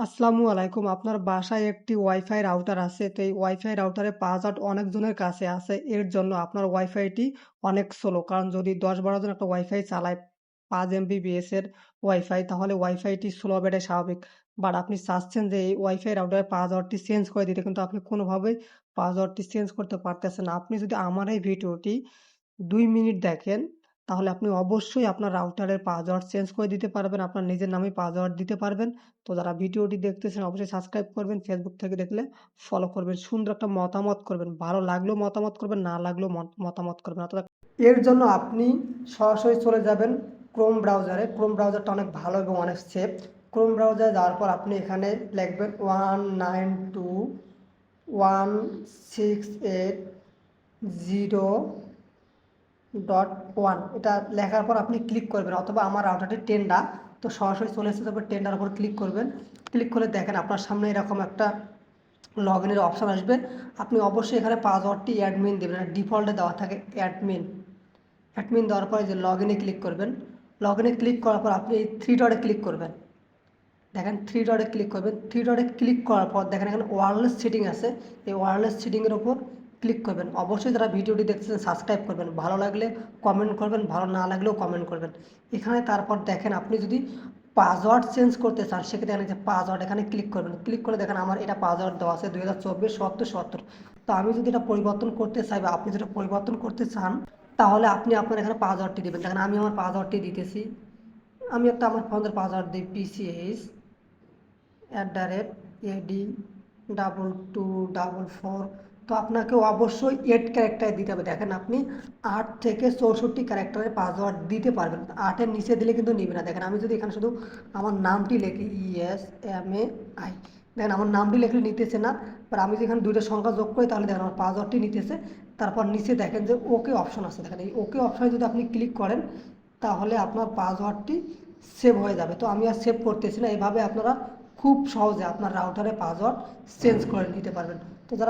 আসসালামু আলাইকুম। আপনার বাসায় একটি ওয়াইফাই রাউটার আছে। তো এই ওয়াইফাই রাউটারের পাসওয়ার্ড অনেকজনের কাছে আছে। এর জন্য আপনার ওয়াইফাইটি অনেক স্লো। কারণ যদি ১০-১২ জন একটা ওয়াইফাই চালায় ৫ এমবিপিএস এর ওয়াইফাই তাহলে ওয়াইফাইটি স্লো হবে এটাই স্বাভাবিক। বাট আপনি চাচ্ছেন যে এই ওয়াইফাই রাউটারের পাসওয়ার্ডটি চেঞ্জ করে দিতে কিন্তু আপনি কোনোভাবেই পাসওয়ার্ডটি চেঞ্জ করতে পারতেছেন না। আপনি যদি আমার এই ভিডিওটি ২ মিনিট দেখেন তাহলে আপনি অবশ্যই আপনার রাউটারের পাসওয়ার্ড চেঞ্জ করে দিতে পারবেন। আপনার নিজের নামেই পাসওয়ার্ড দিতে পারবেন। তো যারা ভিডিওটি দেখতেছেন অবশ্যই সাবস্ক্রাইব করবেন। ফেসবুক থেকে দেখলে ফলো করবেন। সুন্দর একটা মতামত করবেন। ভালো লাগলেও মতামত করবেন, না লাগলেও মতামত করবেন। অর্থাৎ এর জন্য আপনি সরাসরি চলে যাবেন ক্রোম ব্রাউজারে। ক্রোম ব্রাউজারটা অনেক ভালো এবং অনেক সেফ। ক্রোম ব্রাউজারে যাওয়ার পর আপনি এখানে লিখবেন 192.168.0.1 এটা লেখার পর আপনি ক্লিক করবেন, অথবা আমার রাউটারটি টেন্ডা, তো সরাসরি চলে এসে তারপর টেন্ডার উপর ক্লিক করবেন। ক্লিক করে দেখেন আপনার সামনে এরকম একটা লগ ইনের অপশান আসবে। আপনি অবশ্যই এখানে পাসওয়ার্ডটি অ্যাডমিন দেবেন, ডিফল্টে দেওয়া থাকে অ্যাডমিন। অ্যাডমিন দেওয়ার পরে যে লগ ইনে ক্লিক করবেন, লগ ইনে ক্লিক করার পর আপনি এই থ্রি ডটে ক্লিক করবেন। দেখেন থ্রি ডটে ক্লিক করবেন। থ্রি ডটে ক্লিক করার পর দেখেন এখানে ওয়্যারলেস সেটিং আছে। এই ওয়্যারলেস সেটিংয়ের ওপর ক্লিক করবেন। অবশ্যই যারা ভিডিওটি দেখছেন সাবস্ক্রাইব করবেন, ভালো লাগলে কমেন্ট করবেন, ভালো না লাগলেও কমেন্ট করবেন। এখানে তারপর দেখেন আপনি যদি পাসওয়ার্ড চেঞ্জ করতে চান সেক্ষেত্রে এখানে যে পাসওয়ার্ড এখানে ক্লিক করবেন। ক্লিক করে দেখেন আমার এটা পাসওয়ার্ড দেওয়া আছে 2024-70-70। তো আমি যদি এটা পরিবর্তন করতে চাই বা আপনি যেটা পরিবর্তন করতে চান তাহলে আপনি আপনার এখানে পাসওয়ার্ডটি দেবেন। দেখেন আমি আমার পাসওয়ার্ডটি দিতেছি। আমি একটা আমার ফোনের পাসওয়ার্ড দিই PCH@AD2244। তো আপনাকে অবশ্যই 8 ক্যারেক্টার দিতে হবে। দেখেন আপনি 8 থেকে 64 ক্যারেক্টারের পাসওয়ার্ড দিতে পারবেন। 8-এর নিচে দিলে কিন্তু নিবে না। দেখেন আমি যদি এখানে শুধু আমার নামটি লিখি ESMAI, দেখেন আমার নামটি লিখলে নিতেছে না। বাট আমি যদি এখানে দুইটা সংখ্যা যোগ করি তাহলে দেখেন আমার পাসওয়ার্ডটি নিতেছে। তারপর নিচে দেখেন যে ওকে অপশন আছে। দেখেন এই ওকে অপশনে যদি আপনি ক্লিক করেন তাহলে আপনার পাসওয়ার্ডটি সেভ হয়ে যাবে। তো আমি আর সেভ করতেছি না। এভাবে আপনারা খুব সহজে আপনার রাউটারে পাসওয়ার্ড চেঞ্জ করে নিতে পারবেন। তো যারা